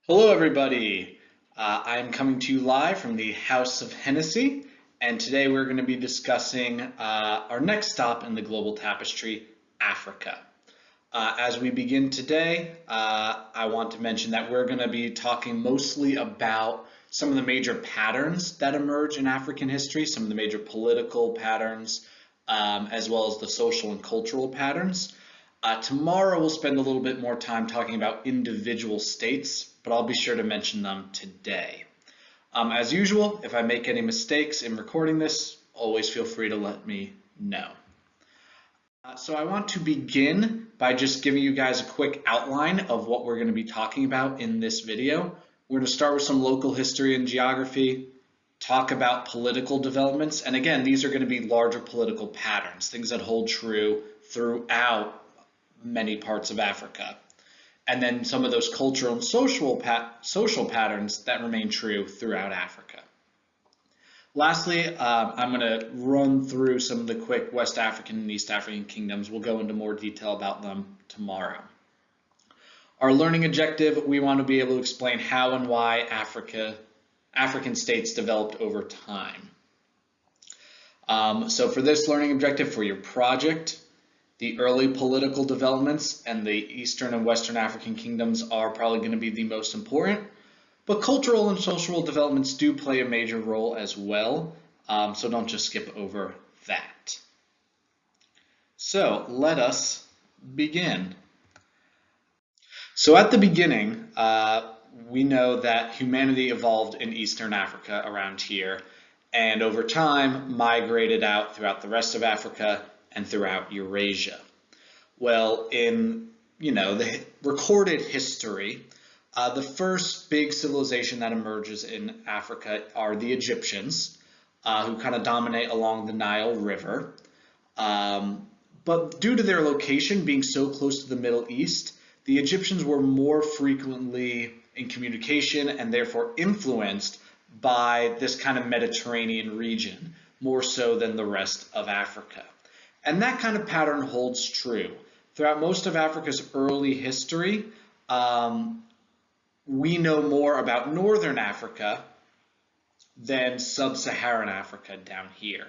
Hello, everybody. I'm coming to you live from the House of Hennessey, and today we're going to be discussing our next stop in the global tapestry, Africa. As we begin today, I want to mention that we're going to be talking mostly about some of the major patterns that emerge in African history, some of the major political patterns, as well as the social and cultural patterns. Tomorrow we'll spend a little bit more time talking about individual states, but I'll be sure to mention them today. As usual, if I make any mistakes in recording this, always feel free to let me know. So I want to begin by just giving you guys a quick outline of what we're going to be talking about in this video. We're going to start with some local history and geography, talk about political developments, and again, these are going to be larger political patterns, things that hold true throughout many parts of Africa. And then some of those cultural and social patterns that remain true throughout Africa. Lastly, I'm going to run through some of the quick West African and East African kingdoms. We'll go into more detail about them tomorrow. Our learning objective, we want to be able to explain how and why African states developed over time. So for this learning objective for your project, the early political developments and the Eastern and Western African kingdoms are probably going to be the most important, but cultural and social developments do play a major role as well, so don't just skip over that. So let us begin. So at the beginning, we know that humanity evolved in Eastern Africa around here, and over time migrated out throughout the rest of Africa and throughout Eurasia. Well, in the recorded history, the first big civilization that emerges in Africa are the Egyptians, who kind of dominate along the Nile River. But due to their location being so close to the Middle East, the Egyptians were more frequently in communication and therefore influenced by this kind of Mediterranean region, more so than the rest of Africa. And that kind of pattern holds true. Throughout most of Africa's early history, we know more about Northern Africa than Sub-Saharan Africa down here.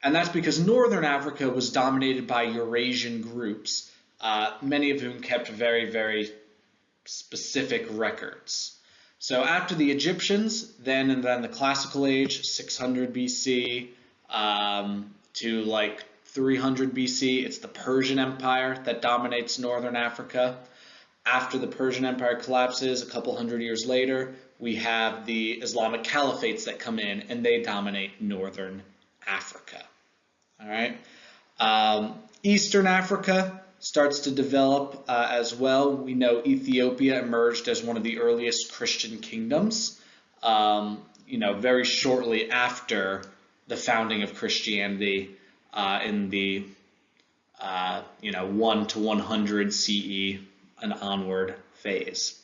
And that's because Northern Africa was dominated by Eurasian groups, many of whom kept very, very specific records. So after the Egyptians, then the Classical Age, 600 BC to like 300 BC, it's the Persian Empire that dominates Northern Africa. After the Persian Empire collapses, a couple hundred years later, we have the Islamic caliphates that come in and they dominate Northern Africa. All right. Eastern Africa starts to develop as well. We know Ethiopia emerged as one of the earliest Christian kingdoms, very shortly after the founding of Christianity in the 1 to 100 CE and onward phase.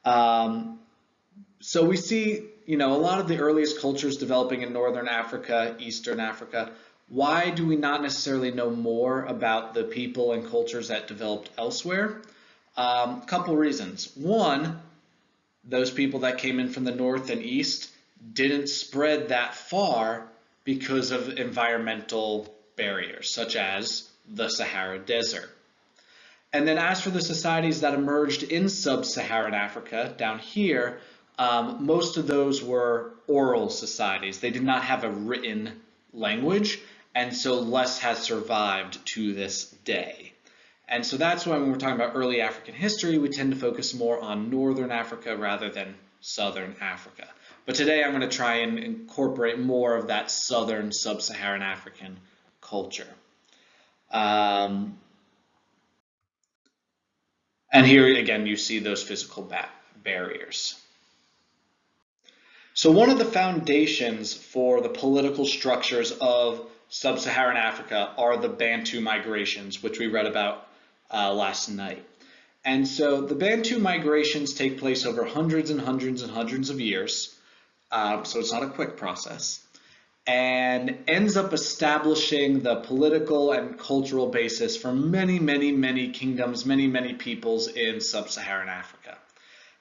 So we see, a lot of the earliest cultures developing in Northern Africa, Eastern Africa. Why do we not necessarily know more about the people and cultures that developed elsewhere? A couple reasons. One, those people that came in from the north and east didn't spread that far because of environmental barriers, such as the Sahara Desert. And then as for the societies that emerged in sub-Saharan Africa, down here, most of those were oral societies. They did not have a written language, and so less has survived to this day. And so that's why when we're talking about early African history, we tend to focus more on Northern Africa rather than Southern Africa. But today I'm going to try and incorporate more of that Southern Sub-Saharan African culture. And here again, you see those physical barriers. So one of the foundations for the political structures of Sub-Saharan Africa are the Bantu migrations, which we read about last night. And so the Bantu migrations take place over hundreds and hundreds and hundreds of years. So it's not a quick process, and ends up establishing the political and cultural basis for many, many, many kingdoms, many, many peoples in sub-Saharan Africa.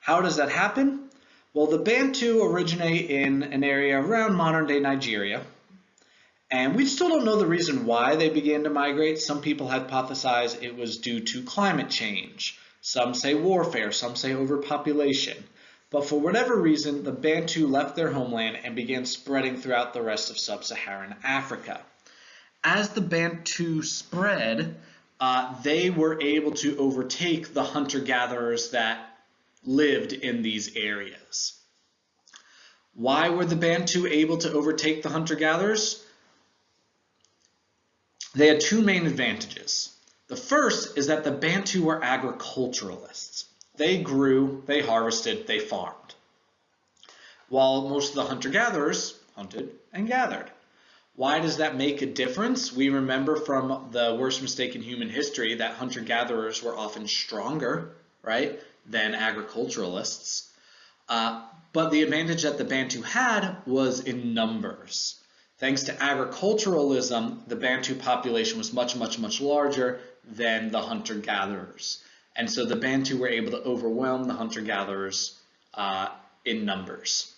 How does that happen? Well, the Bantu originate in an area around modern-day Nigeria, and we still don't know the reason why they began to migrate. Some people hypothesize it was due to climate change. Some say warfare, some say overpopulation. But for whatever reason, the Bantu left their homeland and began spreading throughout the rest of sub-Saharan Africa. As the Bantu spread, they were able to overtake the hunter-gatherers that lived in these areas. Why were the Bantu able to overtake the hunter-gatherers? They had two main advantages. The first is that the Bantu were agriculturalists. They grew, they harvested, they farmed, while most of the hunter-gatherers hunted and gathered. Why does that make a difference? We remember from the worst mistake in human history that hunter-gatherers were often stronger, right, than agriculturalists. But the advantage that the Bantu had was in numbers. Thanks to agriculturalism, the Bantu population was much, much, much larger than the hunter-gatherers. And so the Bantu were able to overwhelm the hunter-gatherers in numbers.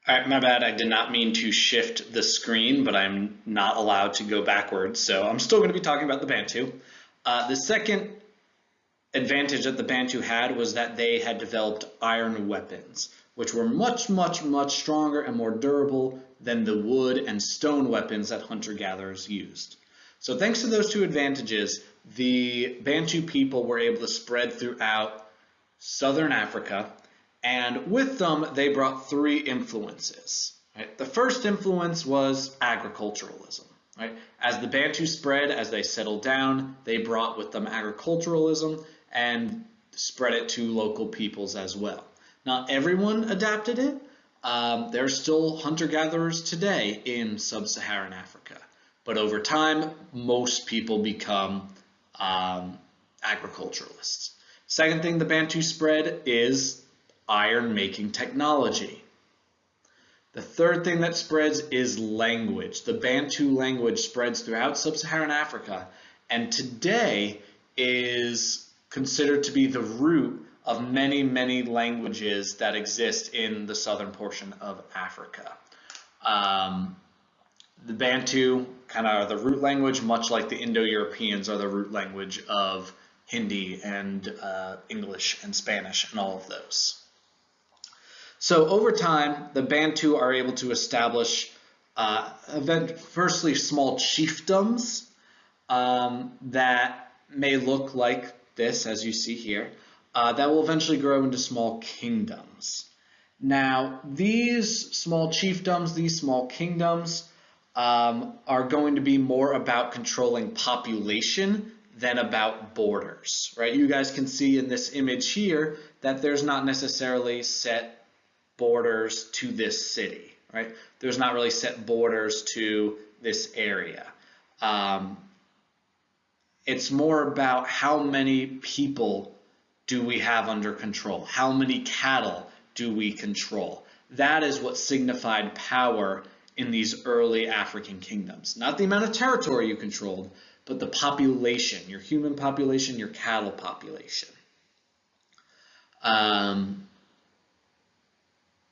All right, my bad, I did not mean to shift the screen, but I'm not allowed to go backwards, so I'm still going to be talking about the Bantu. The second advantage that the Bantu had was that they had developed iron weapons, which were much, much, much stronger and more durable than the wood and stone weapons that hunter-gatherers used. So thanks to those two advantages, the Bantu people were able to spread throughout southern Africa, and with them they brought three influences. Right? The first influence was agriculturalism. Right? As the Bantu spread, as they settled down, they brought with them agriculturalism and spread it to local peoples as well. Not everyone adapted it. There are still hunter-gatherers today in sub-Saharan Africa. But over time, most people become agriculturalists. Second thing the Bantu spread is iron-making technology. The third thing that spreads is language. The Bantu language spreads throughout sub-Saharan Africa and today is considered to be the root of many, many languages that exist in the southern portion of Africa. The Bantu kind of are the root language, much like the Indo-Europeans are the root language of Hindi and English and Spanish and all of those. So over time, the Bantu are able to establish firstly small chiefdoms that may look like this, as you see here, that will eventually grow into small kingdoms. Now, these small chiefdoms, these small kingdoms, are going to be more about controlling population than about borders, right? You guys can see in this image here that there's not necessarily set borders to this city, right? There's not really set borders to this area. It's more about how many people do we have under control? How many cattle do we control? That is what signified power in these early African kingdoms. Not the amount of territory you controlled, but the population, your human population, your cattle population.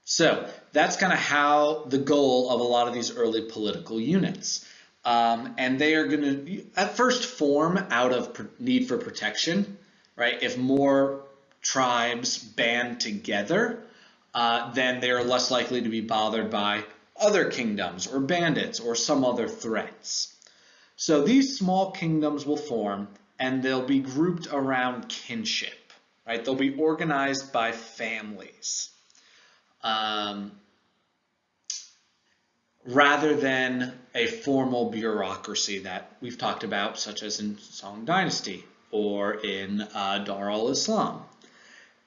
So that's kind of how the goal of a lot of these early political units. And they are going to, at first, form out of need for protection, right? If more tribes band together, then they are less likely to be bothered by other kingdoms or bandits or some other threats. So these small kingdoms will form and they'll be grouped around kinship, right? They'll be organized by families. Rather than a formal bureaucracy that we've talked about, such as in Song Dynasty or in Dar al-Islam.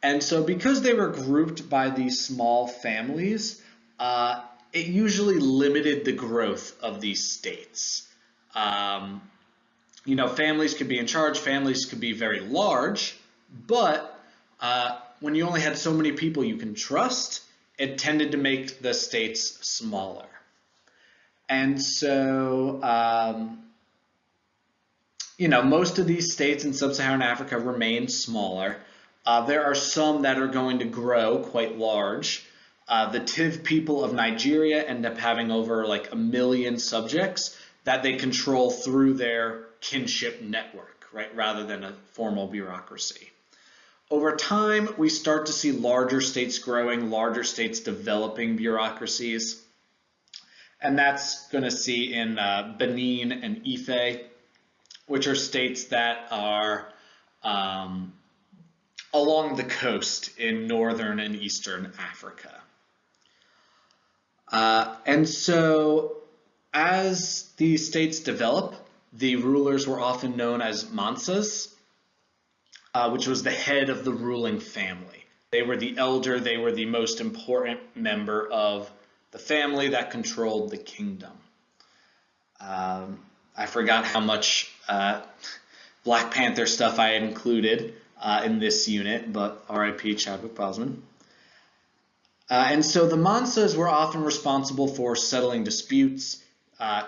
And so because they were grouped by these small families, it usually limited the growth of these states. You know, families could be in charge, families could be very large, but when you only had so many people you can trust, it tended to make the states smaller. And so, you know, most of these states in sub-Saharan Africa remained smaller. There are some that are going to grow quite large. The Tiv people of Nigeria end up having over like 1 million subjects that they control through their kinship network, right, rather than a formal bureaucracy. Over time, we start to see larger states growing, larger states developing bureaucracies. And that's going to see in Benin and Ife, which are states that are along the coast in northern and eastern Africa. And so as these states develop, the rulers were often known as mansas, which was the head of the ruling family. They were the elder, they were the most important member of the family that controlled the kingdom. I forgot how much Black Panther stuff I had included in this unit, but RIP Chadwick Boseman. And so the mansas were often responsible for settling disputes,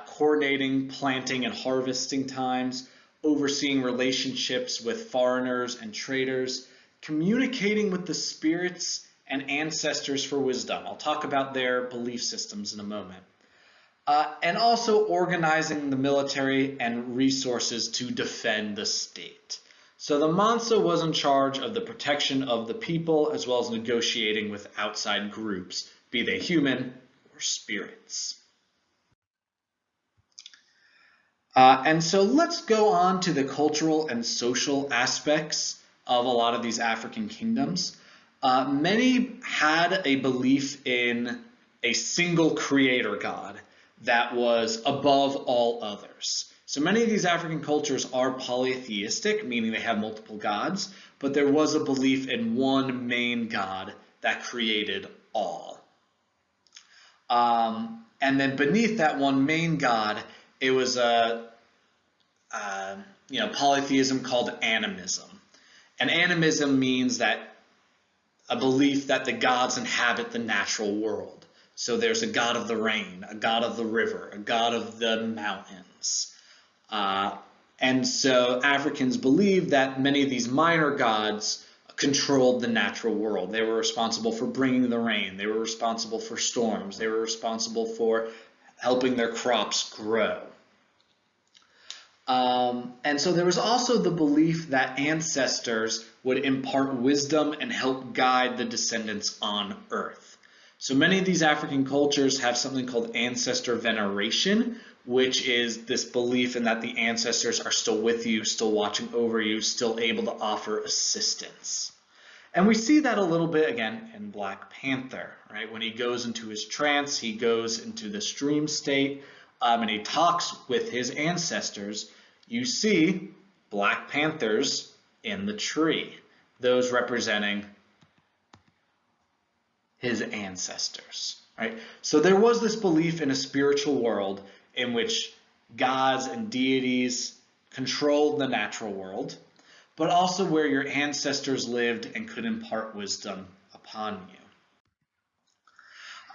coordinating planting and harvesting times, overseeing relationships with foreigners and traders, communicating with the spirits and ancestors for wisdom. I'll talk about their belief systems in a moment. And also organizing the military and resources to defend the state. So the Mansa was in charge of the protection of the people as well as negotiating with outside groups, be they human or spirits. And so let's go on to the cultural and social aspects of a lot of these African kingdoms. Many had a belief in a single creator god that was above all others. So many of these African cultures are polytheistic, meaning they have multiple gods, but there was a belief in one main god that created all. And then beneath that one main god, it was a polytheism called animism. And animism means that a belief that the gods inhabit the natural world. So there's a god of the rain, a god of the river, a god of the mountains. And so Africans believed that many of these minor gods controlled the natural world. They were responsible for bringing the rain. They were responsible for storms. They were responsible for helping their crops grow. And so there was also the belief that ancestors would impart wisdom and help guide the descendants on earth. So many of these African cultures have something called ancestor veneration, which is this belief in that the ancestors are still with you, still watching over you, still able to offer assistance. And we see that a little bit again in Black Panther, right? When he goes into his trance, he goes into this dream state, and he talks with his ancestors. You see Black Panthers in the tree, those representing his ancestors, right? So there was this belief in a spiritual world in which gods and deities controlled the natural world, but also where your ancestors lived and could impart wisdom upon you.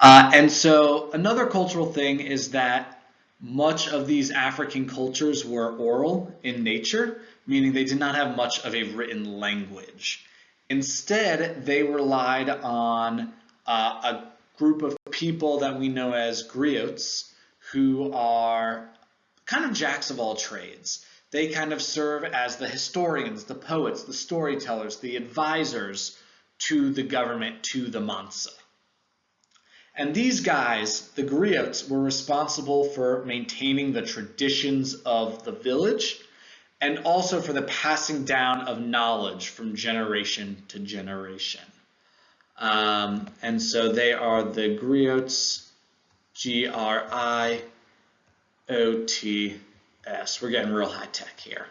And so another cultural thing is that much of these African cultures were oral in nature, meaning they did not have much of a written language. Instead, they relied on a group of people that we know as griots, who are kind of jacks of all trades. They kind of serve as the historians, the poets, the storytellers, the advisors to the government, to the Mansa. And these guys, the griots, were responsible for maintaining the traditions of the village and also for the passing down of knowledge from generation to generation. And so they are the griots, Griots. We're getting real high tech here.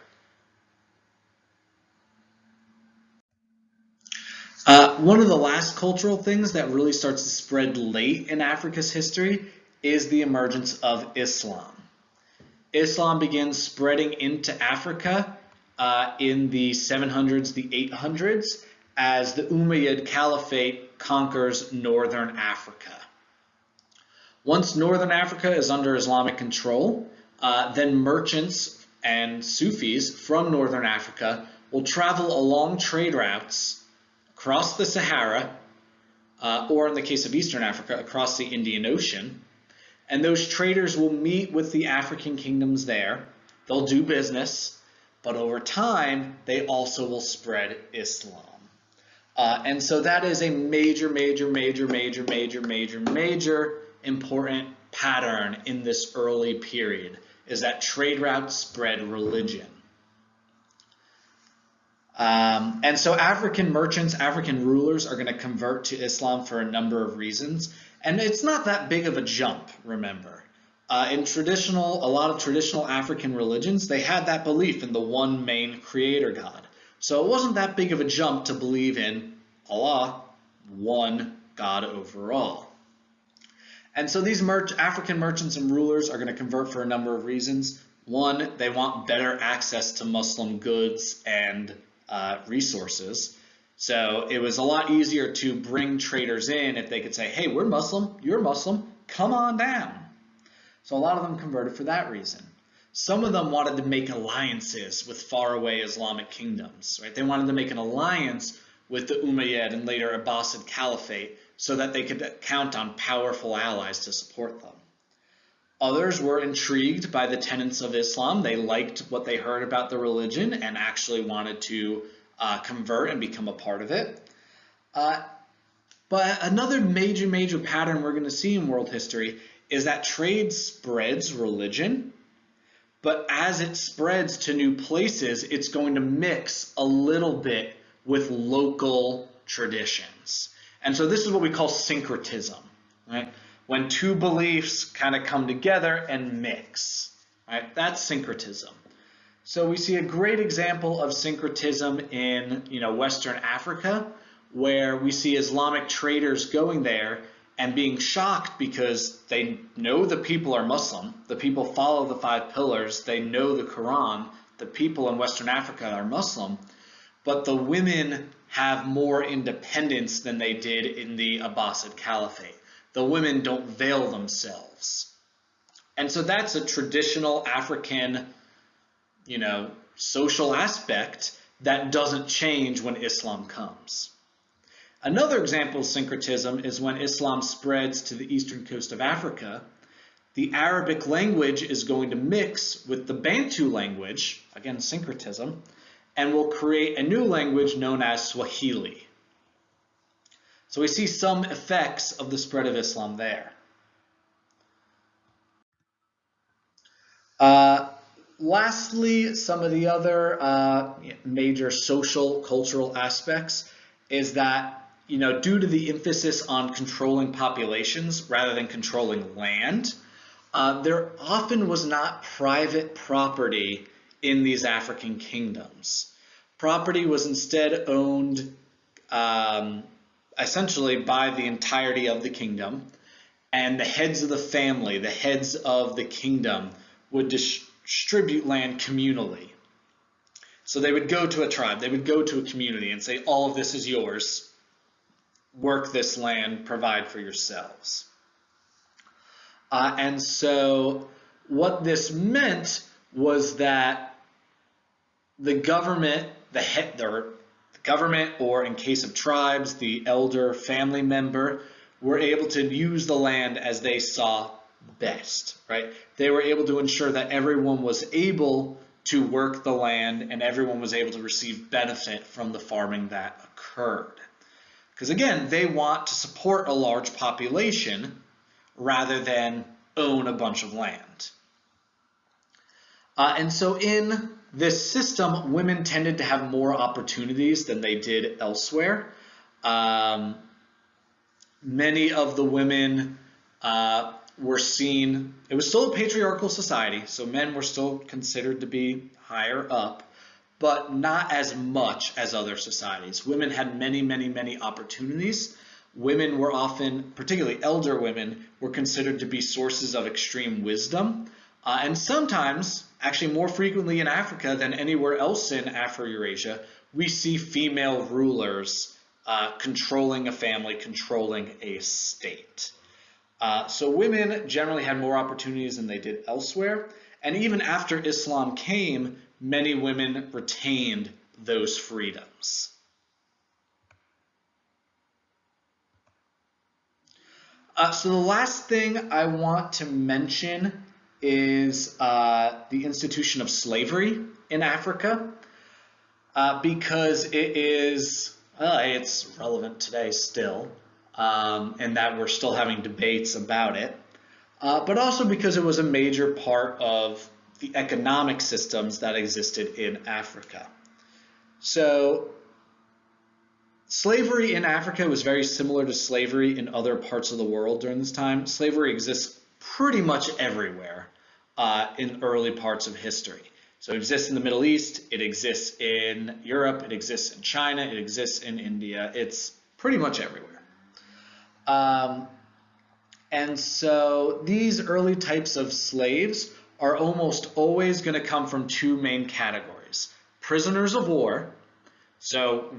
One of the last cultural things that really starts to spread late in Africa's history is the emergence of Islam. Islam begins spreading into Africa in the 700s, the 800s, as the Umayyad Caliphate conquers northern Africa. Once northern Africa is under Islamic control, then merchants and Sufis from northern Africa will travel along trade routes across the Sahara, or in the case of Eastern Africa, across the Indian Ocean. And those traders will meet with the African kingdoms there. They'll do business, but over time, they also will spread Islam. And so that is a major important pattern in this early period, is that trade routes spread religion. And so African merchants, African rulers are going to convert to Islam for a number of reasons. And it's not that big of a jump, remember. In a lot of traditional African religions, they had that belief in the one main creator God. So it wasn't that big of a jump to believe in Allah, one God overall. And so these African merchants and rulers are going to convert for a number of reasons. One, they want better access to Muslim goods and resources. So it was a lot easier to bring traders in if they could say, hey, we're Muslim, you're Muslim, come on down. So a lot of them converted for that reason. Some of them wanted to make alliances with faraway Islamic kingdoms, right? They wanted to make an alliance with the Umayyad and later Abbasid Caliphate so that they could count on powerful allies to support them. Others were intrigued by the tenets of Islam. They liked what they heard about the religion and actually wanted to convert and become a part of it. But another major pattern we're going to see in world history is that trade spreads religion, but as it spreads to new places, it's going to mix a little bit with local traditions. And so this is what we call syncretism, right? When two beliefs kind of come together and mix, right? That's syncretism. So we see a great example of syncretism in, Western Africa, where we see Islamic traders going there and being shocked because they know the people are Muslim, the people follow the 5 pillars, they know the Quran, the people in Western Africa are Muslim, but the women have more independence than they did in the Abbasid Caliphate. The women don't veil themselves. And so that's a traditional African, social aspect that doesn't change when Islam comes. Another example of syncretism is when Islam spreads to the eastern coast of Africa. The Arabic language is going to mix with the Bantu language, again syncretism, and will create a new language known as Swahili. So we see some effects of the spread of Islam there. Lastly, some of the other major social, cultural aspects is that, due to the emphasis on controlling populations rather than controlling land, there often was not private property in these African kingdoms. Property was instead owned essentially by the entirety of the kingdom, and the heads of the family, the heads of the kingdom, would distribute land communally. So they would go to a tribe, they would go to a community and say, all of this is yours, work this land, provide for yourselves. And so what this meant was that the government, the government, or in case of tribes, the elder family member, were able to use the land as they saw best, right? They were able to ensure that everyone was able to work the land and everyone was able to receive benefit from the farming that occurred. Because again, they want to support a large population rather than own a bunch of land. And so in this system, women tended to have more opportunities than they did elsewhere. Many of the women were seen, it was still a patriarchal society, so men were still considered to be higher up, but not as much as other societies. Women had many opportunities. Women were often, particularly elder women, were considered to be sources of extreme wisdom. And sometimes, actually more frequently in Africa than anywhere else in Afro-Eurasia, we see female rulers controlling a family, controlling a state. So women generally had more opportunities than they did elsewhere. And even after Islam came, many women retained those freedoms. So the last thing I want to mention is the institution of slavery in Africa, because it's relevant today still, and that we're still having debates about it, but also because it was a major part of the economic systems that existed in Africa. So slavery in Africa was very similar to slavery in other parts of the world during this time. Slavery exists pretty much everywhere in early parts of history. So it exists in the Middle East, it exists in Europe, it exists in China, it exists in India. It's pretty much everywhere. Um, and so these early types of slaves are almost always going to come from two main categories. Prisoners of war. So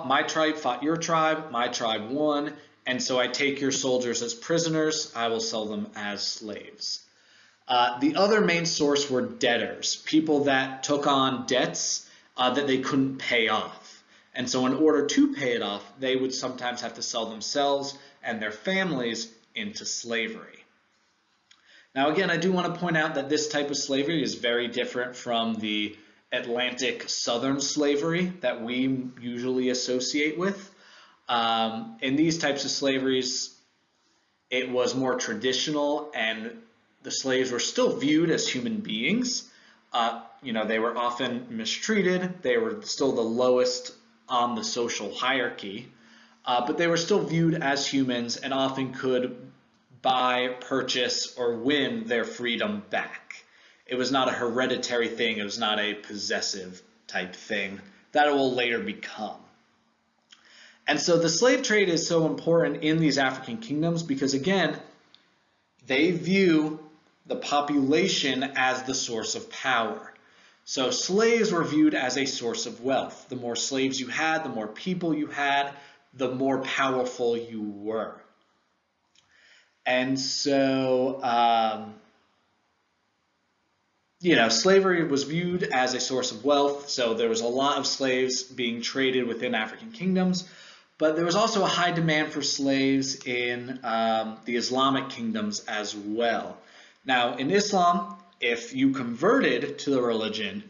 my tribe fought your tribe, my tribe won, and so I take your soldiers as prisoners, I will sell them as slaves. The other main source were debtors, people that took on debts that they couldn't pay off. And so in order to pay it off, they would sometimes have to sell themselves and their families into slavery. Now again, I do want to point out that this type of slavery is very different from the Atlantic Southern slavery that we usually associate with. In these types of slaveries, it was more traditional, and the slaves were still viewed as human beings. They were often mistreated. They were still the lowest on the social hierarchy, but they were still viewed as humans and often could buy, purchase, or win their freedom back. It was not a hereditary thing. It was not a possessive type thing that it will later become. And so the slave trade is so important in these African kingdoms because, again, they view the population as the source of power. So slaves were viewed as a source of wealth. The more slaves you had, the more people you had, the more powerful you were. And so, slavery was viewed as a source of wealth. So there was a lot of slaves being traded within African kingdoms, but there was also a high demand for slaves in the Islamic kingdoms as well. Now, in Islam, if you converted to the religion,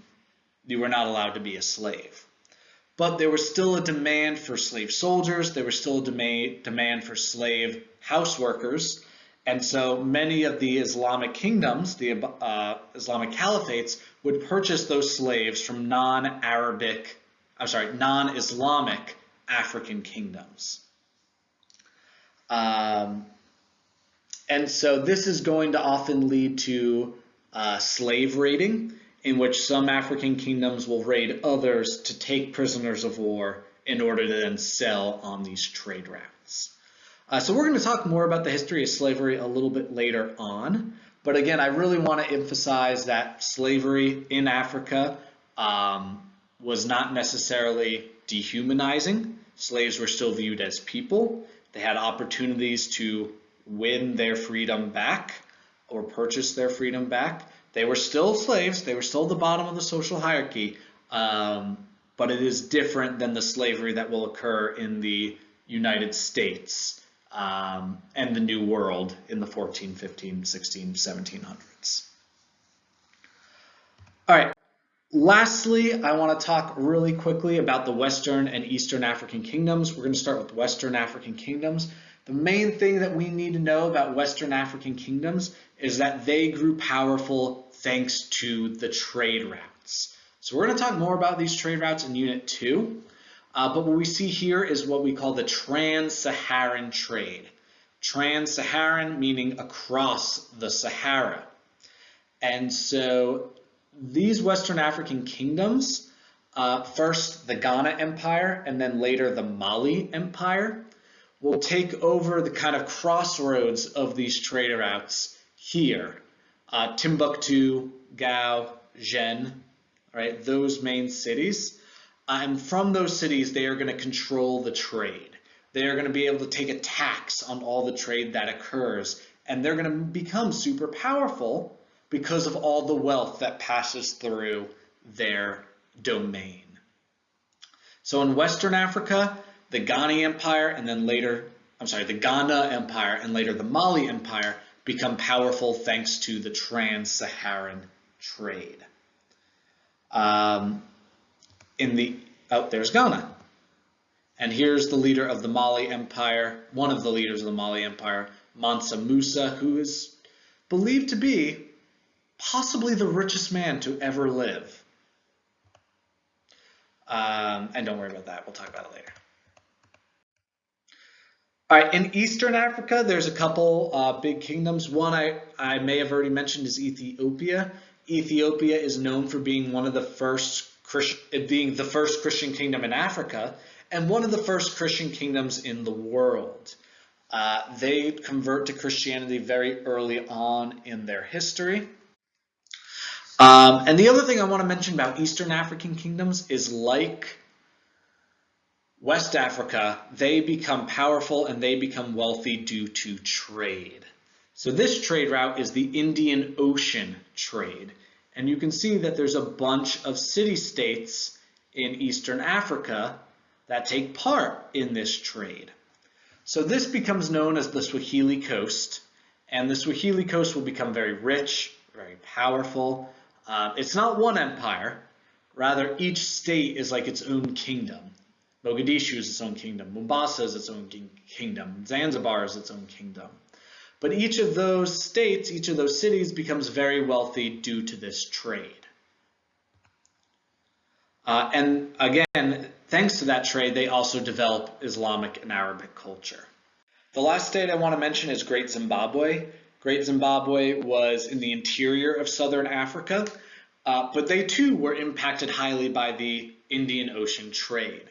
you were not allowed to be a slave. But there was still a demand for slave soldiers. There was still a demand for slave house workers. And so many of the Islamic kingdoms, the Islamic caliphates, would purchase those slaves from non-Islamic African kingdoms. And so this is going to often lead to slave raiding, in which some African kingdoms will raid others to take prisoners of war in order to then sell on these trade routes. So we're going to talk more about the history of slavery a little bit later on. But again, I really want to emphasize that slavery in Africa was not necessarily dehumanizing. Slaves were still viewed as people. They had opportunities to win their freedom back or purchase their freedom back. They were still slaves. They were still at the bottom of the social hierarchy. But it is different than the slavery that will occur in the United States and the New World in the 14, 15, 16, 1700s. All right. Lastly, I want to talk really quickly about the Western and Eastern African kingdoms. We're going to start with Western African kingdoms. The main thing that we need to know about Western African kingdoms is that they grew powerful thanks to the trade routes. So we're going to talk more about these trade routes in Unit 2. But what we see here is what we call the trans-Saharan trade. Trans-Saharan meaning across the Sahara. And so these Western African kingdoms, first the Ghana Empire and then later the Mali Empire, will take over the kind of crossroads of these trade routes here. Timbuktu, Gao, Gen, right, those main cities. And from those cities, they are going to control the trade. They are going to be able to take a tax on all the trade that occurs. And they're going to become super powerful because of all the wealth that passes through their domain. So in Western Africa, the Ghana Empire and then later the Ghana Empire and later the Mali Empire become powerful thanks to the trans-Saharan trade. There's Ghana. And here's the leader of the Mali Empire, one of the leaders of the Mali Empire, Mansa Musa, who is believed to be possibly the richest man to ever live. And don't worry about that. We'll talk about it later. All right, in Eastern Africa, there's a couple big kingdoms. One I may have already mentioned is Ethiopia. Ethiopia is known for being the first Christian kingdom in Africa and one of the first Christian kingdoms in the world. They convert to Christianity very early on in their history. And the other thing I want to mention about Eastern African kingdoms is, like West Africa, they become powerful and they become wealthy due to trade. So this trade route is the Indian Ocean trade. And you can see that there's a bunch of city-states in Eastern Africa that take part in this trade. So this becomes known as the Swahili Coast, and the Swahili Coast will become very rich, very powerful. It's not one empire, rather each state is like its own kingdom. Mogadishu is its own kingdom, Mombasa is its own kingdom, Zanzibar is its own kingdom. But each of those states, each of those cities becomes very wealthy due to this trade. And again, thanks to that trade, they also develop Islamic and Arabic culture. The last state I want to mention is Great Zimbabwe. Great Zimbabwe was in the interior of southern Africa, but they too were impacted highly by the Indian Ocean trade.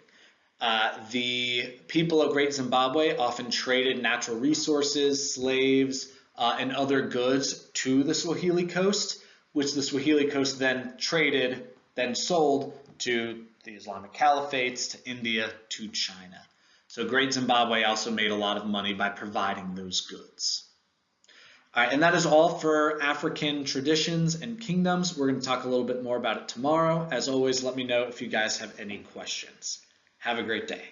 The people of Great Zimbabwe often traded natural resources, slaves, and other goods to the Swahili Coast, which the Swahili Coast then traded, then sold to the Islamic Caliphates, to India, to China. So Great Zimbabwe also made a lot of money by providing those goods. All right, and that is all for African traditions and kingdoms. We're going to talk a little bit more about it tomorrow. As always, let me know if you guys have any questions. Have a great day.